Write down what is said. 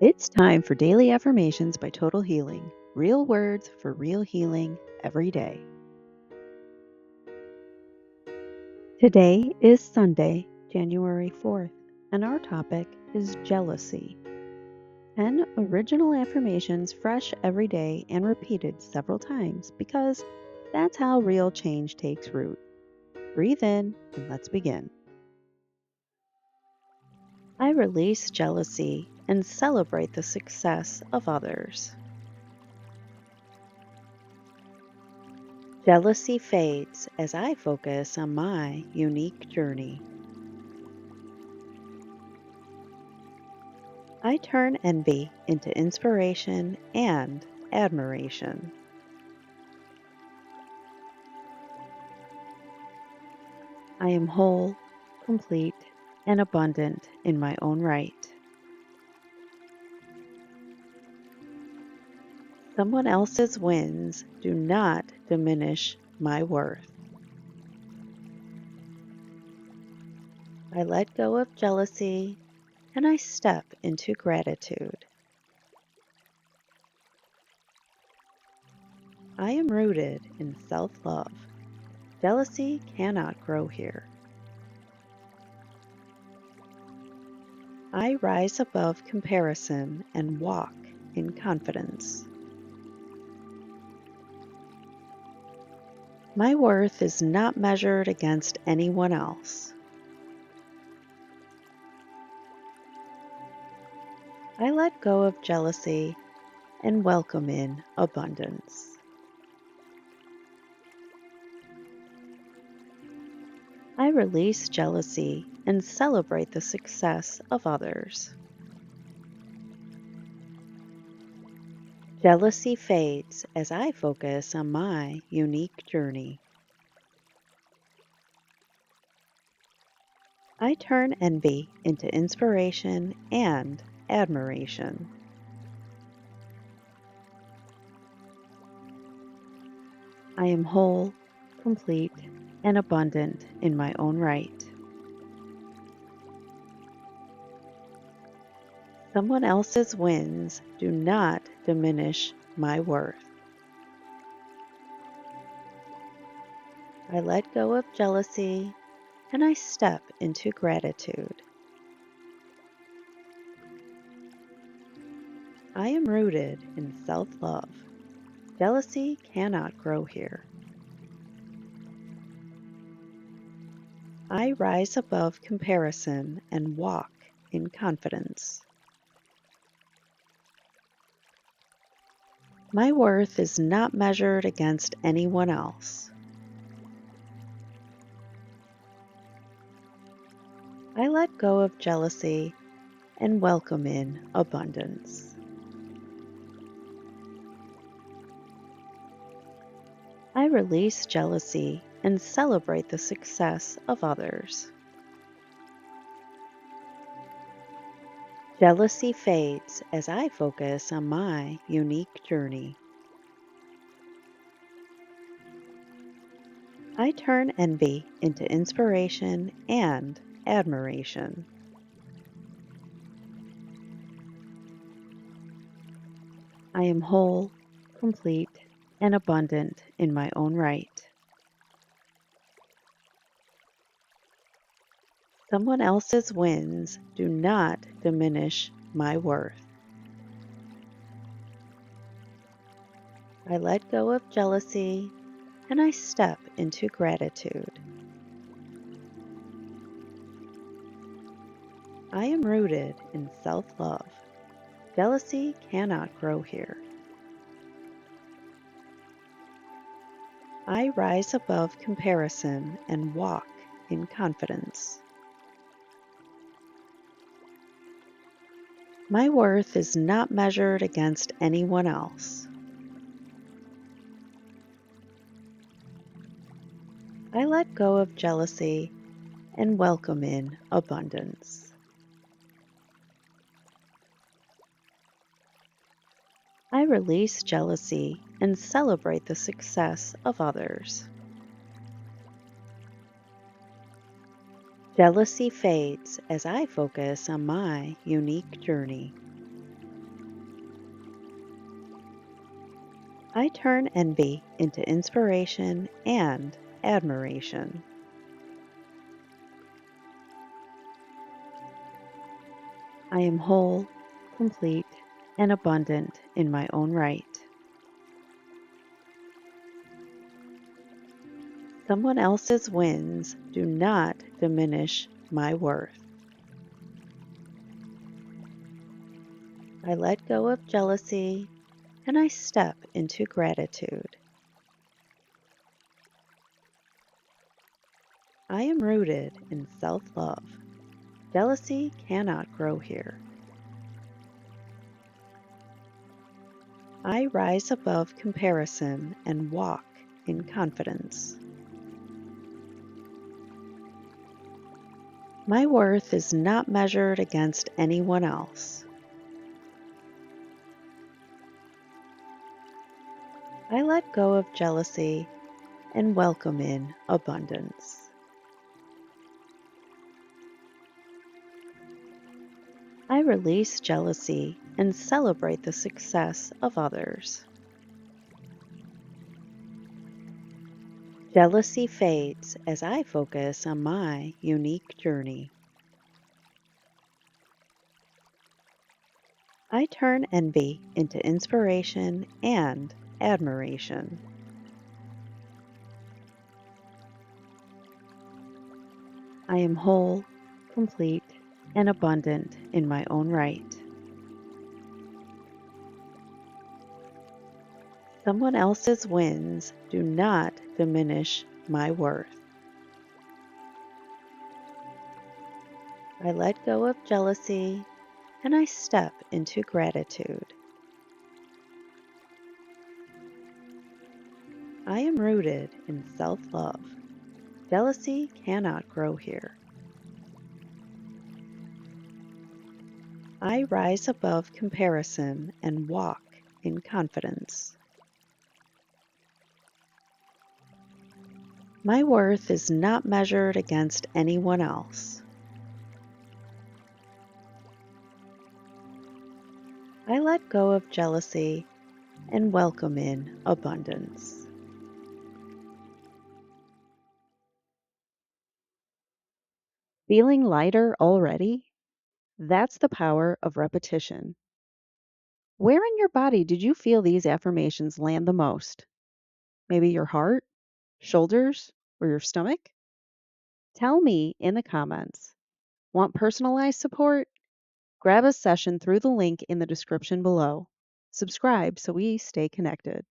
It's time for Daily Affirmations by Total Healing. Real words for real healing every day. Today is Sunday, January 4th, and our topic is jealousy. 10 original affirmations fresh every day and repeated several times because that's how real change takes root. Breathe in and let's begin. I release jealousy and celebrate the success of others. Jealousy fades as I focus on my unique journey. I turn envy into inspiration and admiration. I am whole, complete, and abundant in my own right. Someone else's wins do not diminish my worth. I let go of jealousy and I step into gratitude. I am rooted in self-love. Jealousy cannot grow here. I rise above comparison and walk in confidence. My worth is not measured against anyone else. I let go of jealousy and welcome in abundance. I release jealousy and celebrate the success of others. Jealousy fades as I focus on my unique journey. I turn envy into inspiration and admiration. I am whole, complete, and abundant in my own right. Someone else's wins do not diminish my worth. I let go of jealousy and I step into gratitude. I am rooted in self-love. Jealousy cannot grow here. I rise above comparison and walk in confidence. My worth is not measured against anyone else. I let go of jealousy and welcome in abundance. I release jealousy and celebrate the success of others. Jealousy fades as I focus on my unique journey. I turn envy into inspiration and admiration. I am whole, complete, and abundant in my own right. Someone else's wins do not diminish my worth. I let go of jealousy and I step into gratitude. I am rooted in self-love. Jealousy cannot grow here. I rise above comparison and walk in confidence. My worth is not measured against anyone else. I let go of jealousy and welcome in abundance. I release jealousy and celebrate the success of others. Jealousy fades as I focus on my unique journey. I turn envy into inspiration and admiration. I am whole, complete, and abundant in my own right. Someone else's wins do not diminish my worth. I let go of jealousy and I step into gratitude. I am rooted in self love. Jealousy cannot grow here. I rise above comparison and walk in confidence. My worth is not measured against anyone else. I let go of jealousy and welcome in abundance. I release jealousy and celebrate the success of others. Jealousy fades as I focus on my unique journey. I turn envy into inspiration and admiration. I am whole, complete, and abundant in my own right. Someone else's wins do not diminish my worth. I let go of jealousy and I step into gratitude. I am rooted in self love. Jealousy cannot grow here. I rise above comparison and walk in confidence. My worth is not measured against anyone else. I let go of jealousy and welcome in abundance. Feeling lighter already? That's the power of repetition. Where in your body did you feel these affirmations land the most? Maybe your heart, shoulders, or your stomach? Tell me in the comments. Want personalized support? Grab a session through the link in the description below. Subscribe so we stay connected.